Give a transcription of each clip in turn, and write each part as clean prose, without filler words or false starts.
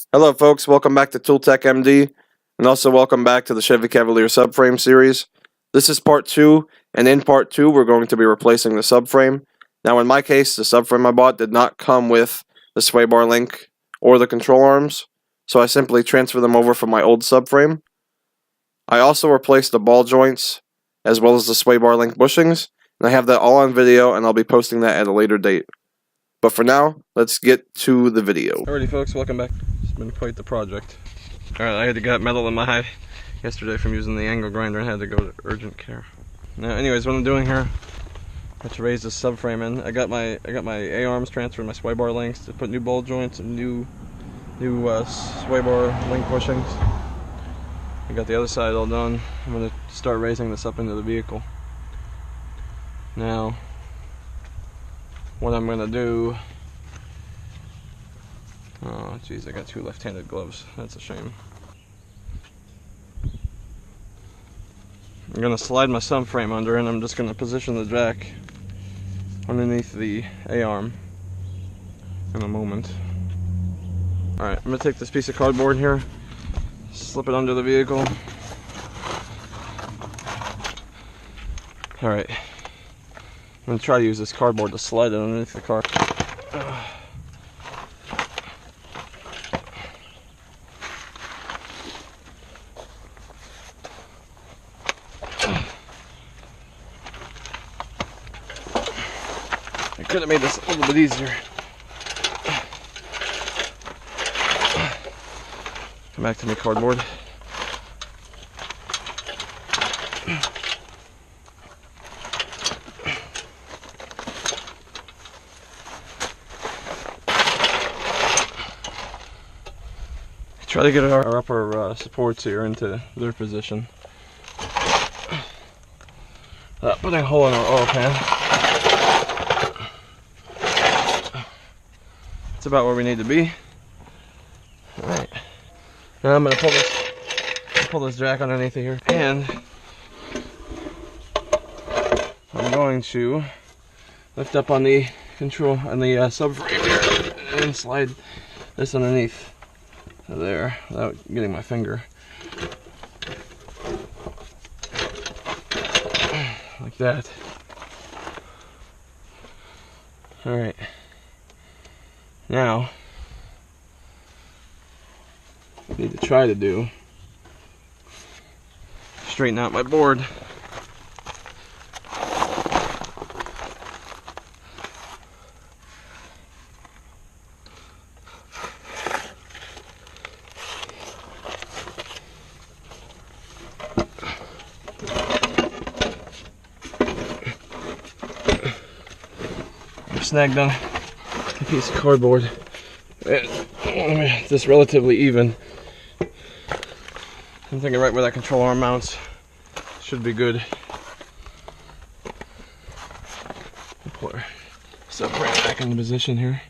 Hello folks, welcome back to tooltek.md, and also welcome back to the Chevy Cavalier Subframe series. This is part 2, and in part 2 we're going to be replacing the subframe. Now in my case, the subframe I bought did not come with the sway bar link or the control arms, so I simply transferred them over from my old subframe. I also replaced the ball joints, as well as the sway bar link bushings, and I have that all on video, and I'll be posting that at a later date. But for now, let's get to the video. Alrighty folks, welcome back. It's been quite the project. Alright, I had to get metal in my eye yesterday from using the angle grinder and had to go to urgent care. Now anyways, what I'm doing here, I have to raise this subframe in. I got my A-arms transferred, my sway bar links to put new ball joints and new sway bar link bushings. I got the other side all done. I'm going to start raising this up into the vehicle. Now, what I'm going to do... Oh geez, I got two left-handed gloves. That's a shame. I'm going to slide my subframe under, and I'm just going to position the jack underneath the A-arm in a moment. Alright, I'm going to take this piece of cardboard here, slip it under the vehicle. Alright, I'm going to try to use this cardboard to slide it underneath the car. I could have made this a little bit easier. Come back to my cardboard. Try to get our upper supports here into their position. Putting a hole in our oil pan. It's about where we need to be. Alright. Now I'm going to pull this jack underneath here, and I'm going to lift up on the control on the subframe here and slide this underneath there without getting my finger. Like that. Alright. Now, what I need to try to do, straighten out my board. Snagged on a piece of cardboard. This relatively even. I'm thinking right where that control arm mounts should be good. Pull our subframe back into position here.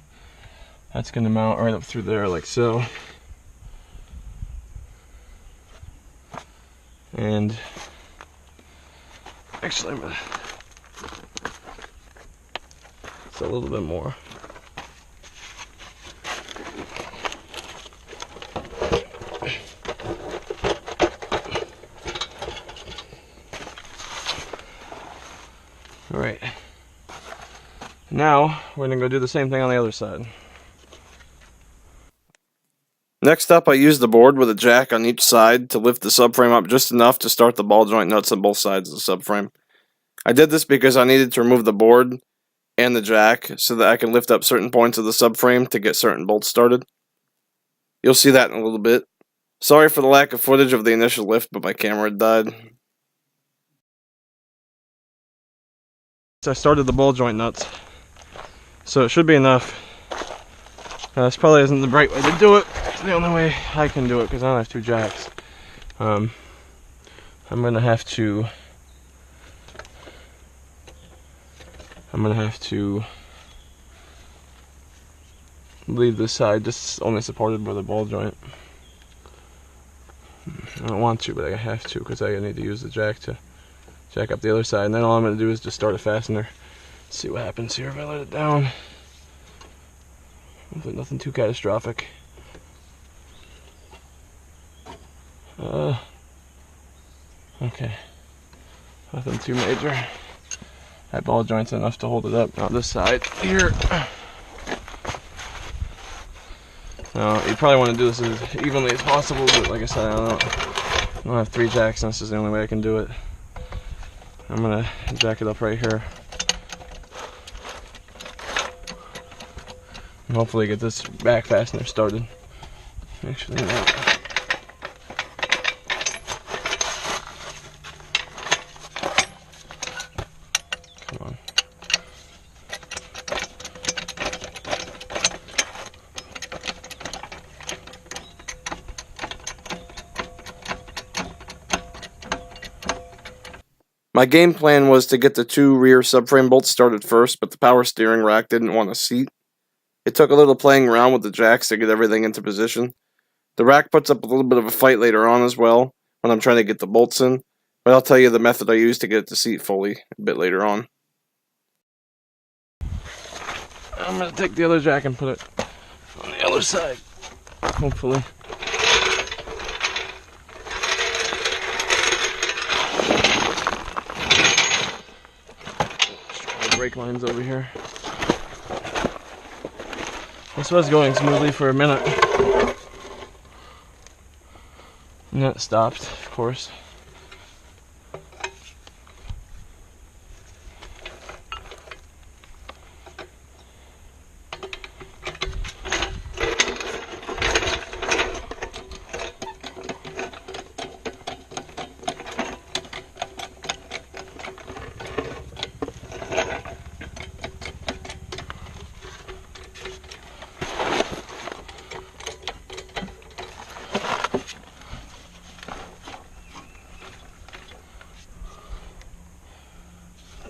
That's going to mount right up through there like so. And actually I'm going to... a little bit more. Alright. Now we're going to go do the same thing on the other side. Next up, I used the board with a jack on each side to lift the subframe up just enough to start the ball joint nuts on both sides of the subframe. I did this because I needed to remove the board and the jack so that I can lift up certain points of the subframe to get certain bolts started. You'll see that in a little bit. Sorry for the lack of footage of the initial lift, but my camera had died. So I started the ball joint nuts, so it should be enough. This probably isn't the right way to do it. It's the only way I can do it because I don't have two jacks. I'm gonna have to leave this side just only supported by the ball joint. I don't want to, but I have to because I need to use the jack to jack up the other side. And then all I'm going to do is just start a fastener. See what happens here if I let it down. Hopefully nothing too catastrophic. Okay. Nothing too major. That ball joint's enough to hold it up. Now this side here. Now you probably want to do this as evenly as possible, but like I said, I don't have 3 jacks, and this is the only way I can do it. I'm gonna jack it up right here. And hopefully get this back fastener started. Actually, no. Come on. My game plan was to get the 2 rear subframe bolts started first, but the power steering rack didn't want a seat. It took a little playing around with the jacks to get everything into position. The rack puts up a little bit of a fight later on as well, when I'm trying to get the bolts in, but I'll tell you the method I used to get it to seat fully a bit later on. I'm going to take the other jack and put it on the other side, hopefully. Brake lines over here. This was going smoothly for a minute, and then it stopped, of course.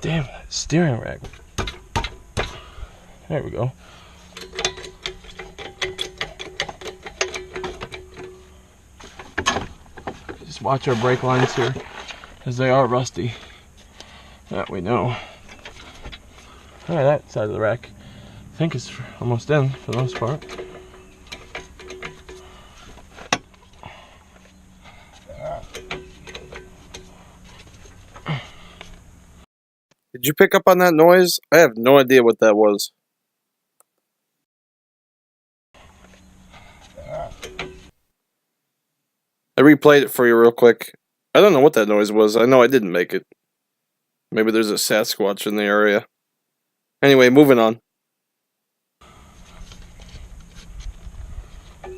Damn, that steering rack. There we go. Just watch our brake lines here, as they are rusty. That we know. Alright, that side of the rack, I think is almost in for the most part. Did you pick up on that noise? I have no idea what that was. I replayed it for you real quick. I don't know what that noise was. I know I didn't make it. Maybe there's a Sasquatch in the area. Anyway, moving on. I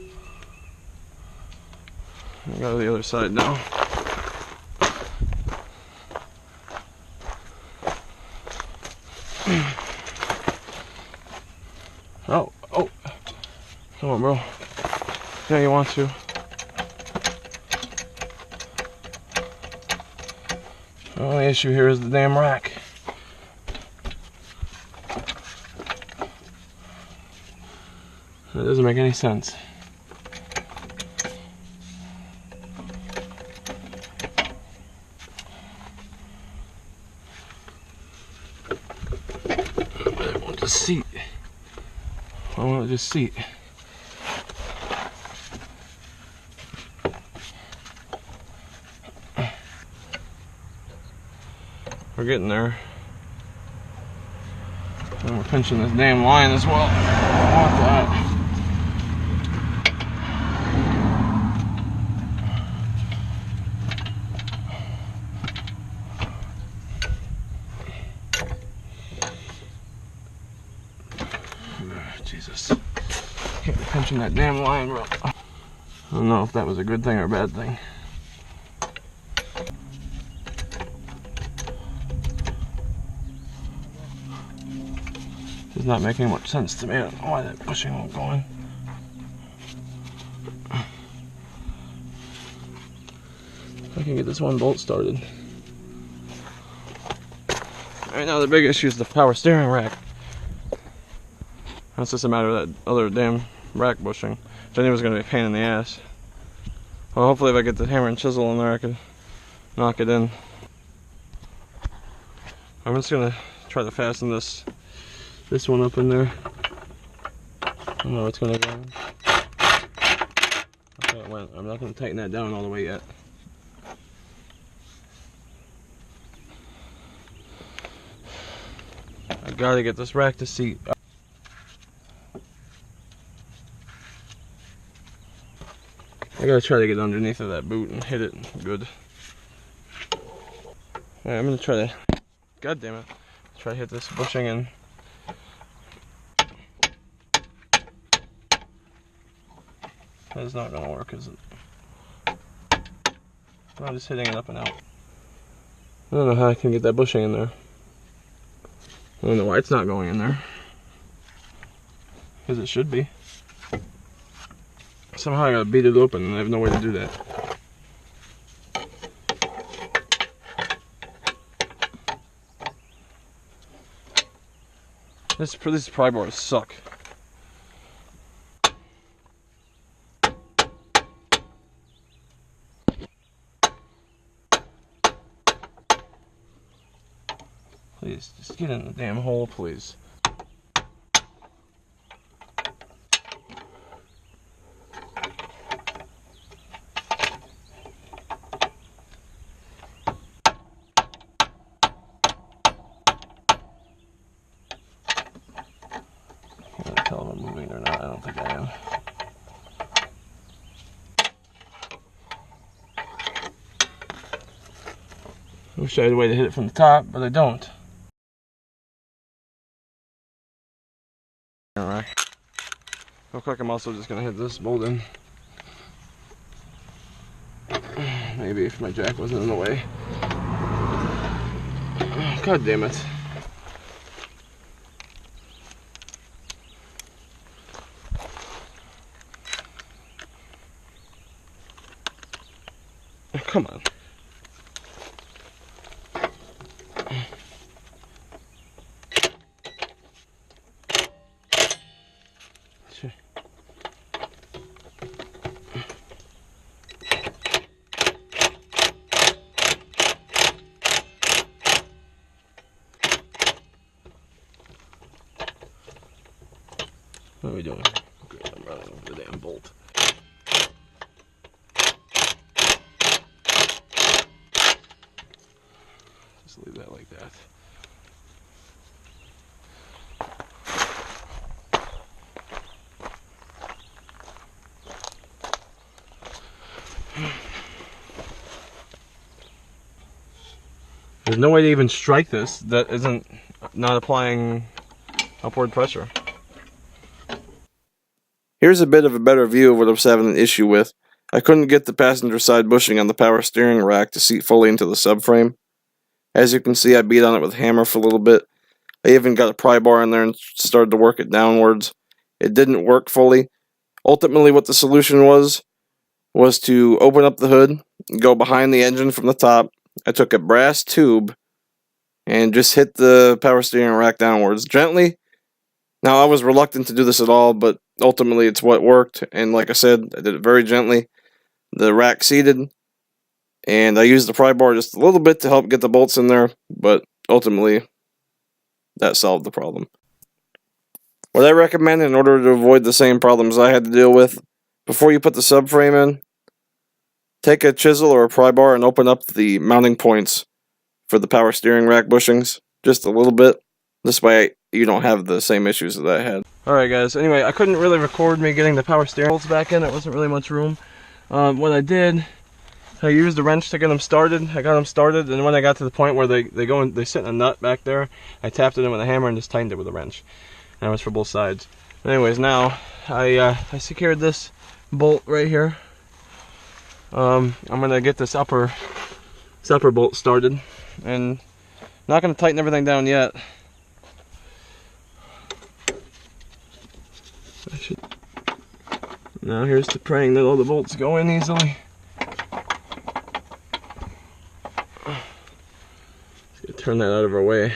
go to the other side now. Oh, come on, bro. Yeah, you want to. The only issue here is the damn rack. That doesn't make any sense. I want the seat. I want this seat. We're getting there. And we're pinching this damn line as well. I want that. Jesus. Can't be pinching that damn line, bro. I don't know if that was a good thing or a bad thing. It's not making much sense to me. I don't know why that bushing won't go in. I can get this one bolt started. Right now the big issue is the power steering rack. That's just a matter of that other damn rack bushing, which I knew was going to be a pain in the ass. Well, hopefully if I get the hammer and chisel in there I can knock it in. I'm just going to try to fasten this one up in there. I don't know what's going to go in. Okay, it went. I'm not going to tighten that down all the way yet. I gotta get this rack to seat. I gotta try to get underneath of that boot and hit it good. Alright, I'm gonna try to, god damn it, try to hit this bushing and that's not gonna work, is it? I'm just hitting it up and out. I don't know how I can get that bushing in there. I don't know why it's not going in there. Because it should be. Somehow I gotta beat it open and I have no way to do that. These pry bars suck. Please, just get in the damn hole, please. I can't tell if I'm moving or not. I don't think I am. I wish I had a way to hit it from the top, but I don't. Alright. Real quick, I'm also just gonna hit this bolt in. Maybe if my jack wasn't in the way. God damn it. Come on. What are we doing? Good, I'm running over the damn bolt. Just leave that like that. There's no way to even strike this that isn't not applying upward pressure. Here's a bit of a better view of what I was having an issue with. I couldn't get the passenger side bushing on the power steering rack to seat fully into the subframe. As you can see, I beat on it with a hammer for a little bit. I even got a pry bar in there and started to work it downwards. It didn't work fully. Ultimately, what the solution was to open up the hood, go behind the engine from the top. I took a brass tube and just hit the power steering rack downwards gently. Now, I was reluctant to do this at all, but ultimately it's what worked, and like I said, I did it very gently. The rack seated, and I used the pry bar just a little bit to help get the bolts in there, but ultimately that solved the problem. What I recommend in order to avoid the same problems I had to deal with, before you put the subframe in, take a chisel or a pry bar and open up the mounting points for the power steering rack bushings, just a little bit. This way you don't have the same issues that I had. Alright guys, anyway, I couldn't really record me getting the power steering bolts back in. There wasn't really much room. What I did, I used a wrench to get them started. I got them started, and when I got to the point where they sit in a nut back there, I tapped it in with a hammer and just tightened it with a wrench. And that was for both sides. Anyways, now I secured this bolt right here. I'm gonna get this upper bolt started, and not gonna tighten everything down yet. Now here's to praying that all the bolts go in easily. Just gonna turn that out of our way.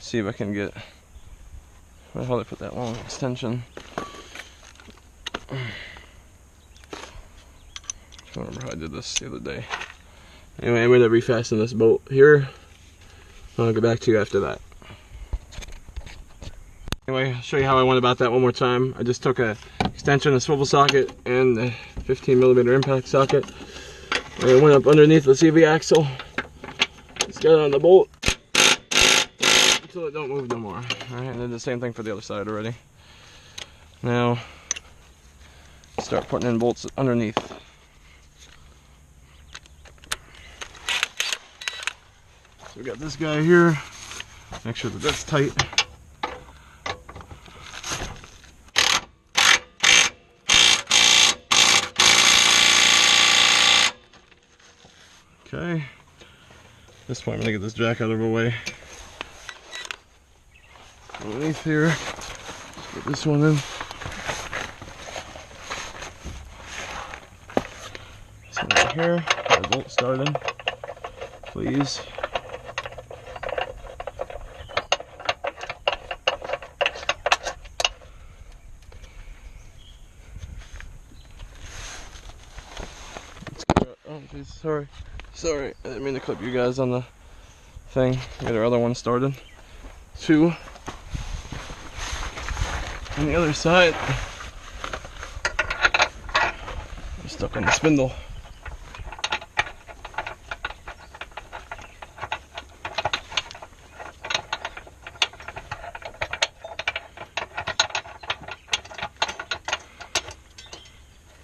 See if I can get. Where the hell did I put that long extension? I don't remember how I did this the other day. Anyway, I'm gonna refasten this bolt here. I'll get back to you after that. Anyway, I'll show you how I went about that one more time. I just took a extension, a swivel socket, and a 15mm impact socket. And I went up underneath the CV axle. Just got it on the bolt until it don't move no more. Alright, and then the same thing for the other side already. Now, start putting in bolts underneath. So we got this guy here. Make sure that that's tight. Okay. At this point, I'm gonna get this jack out of the way. Underneath here, just get this one in. This one right here, get the bolt started, please. Oh, geez, sorry, I didn't mean to clip you guys on the thing. Get our other one started. 2 on the other side. I'm stuck on the spindle.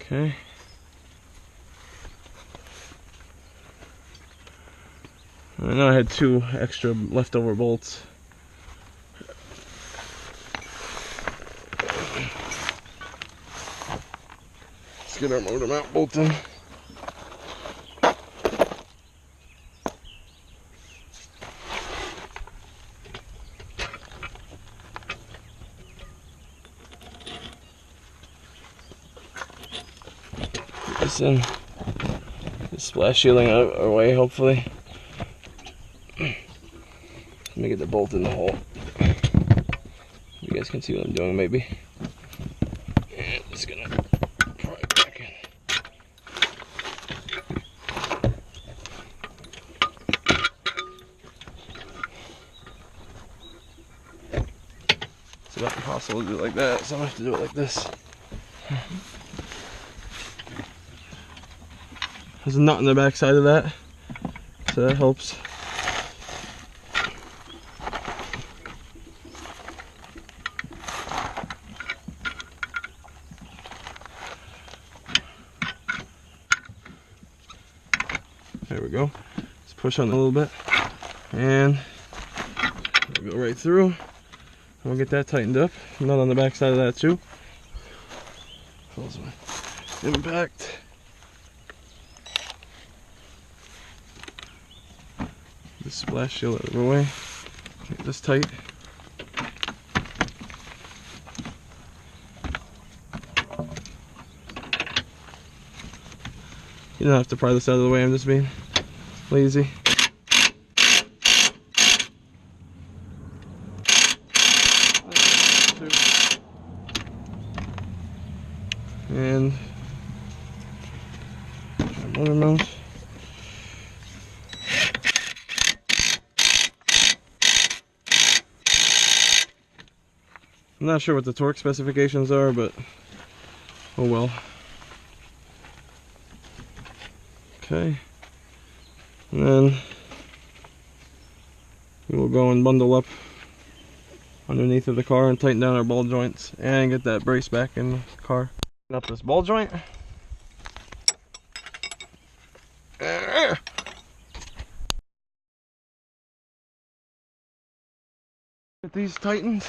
Okay. I know I had 2 extra leftover bolts. Let's get our motor mount bolt in. Get this in. Get splash shielding out of our way, hopefully. Let me get the bolt in the hole. You guys can see what I'm doing, maybe. And just gonna pry it back in. It's about impossible to do it like that, so I'm gonna have to do it like this. There's a nut on the back side of that, so that helps. There we go. Let's push on a little bit, and we'll go right through. We'll get that tightened up. Nut on the back side of that too. Close my impact. The splash shield out of the way. Get this tight. You don't have to pry this out of the way, I'm just being lazy. And motor mount. I'm not sure what the torque specifications are, but oh well. Okay, and then we will go and bundle up underneath of the car and tighten down our ball joints and get that brace back in the car. Up this ball joint. Get these tightened.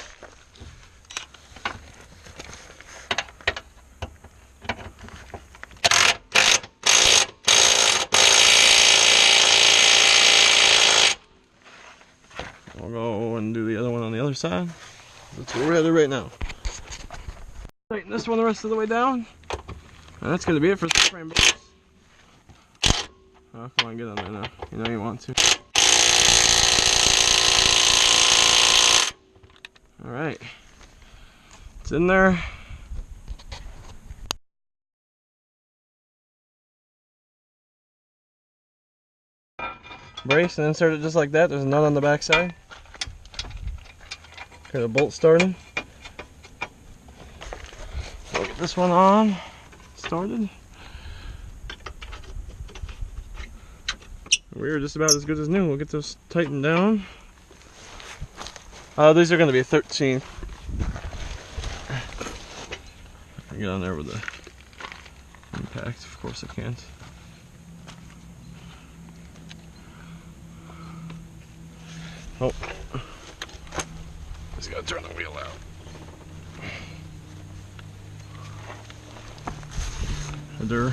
We'll go and do the other one on the other side. That's where we're headed right now. Tighten this one the rest of the way down. And that's going to be it for subframe bolts. Oh, come on, get on there now. You know you want to. Alright. It's in there. Brace and insert it just like that. There's a nut on the back side. Got a bolt starting. So I'll get this one on, started. We're just about as good as new. We'll get those tightened down. These are going to be 13. I can get on there with the impact. Of course I can't. Oh. Just gotta turn the wheel out. Header.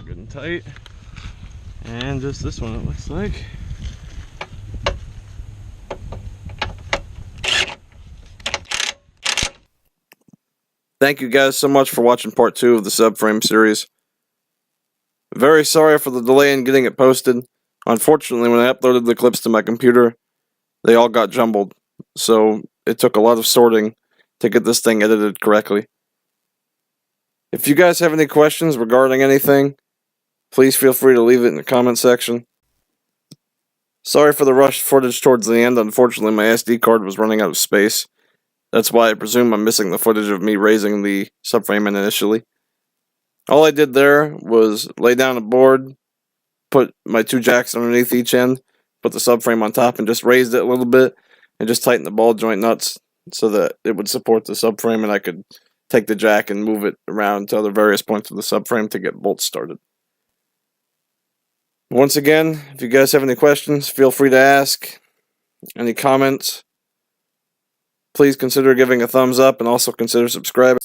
Good and tight. And just this one, it looks like. Thank you guys so much for watching part 2 of the Subframe series. Very sorry for the delay in getting it posted. Unfortunately, when I uploaded the clips to my computer, they all got jumbled. So it took a lot of sorting to get this thing edited correctly. If you guys have any questions regarding anything, please feel free to leave it in the comment section. Sorry for the rushed footage towards the end. Unfortunately, my SD card was running out of space. That's why I presume I'm missing the footage of me raising the subframe in initially. All I did there was lay down a board, put my 2 jacks underneath each end, put the subframe on top, and just raised it a little bit, and just tightened the ball joint nuts so that it would support the subframe, and I could take the jack and move it around to other various points of the subframe to get bolts started. Once again, if you guys have any questions, feel free to ask. Any comments, please consider giving a thumbs up and also consider subscribing.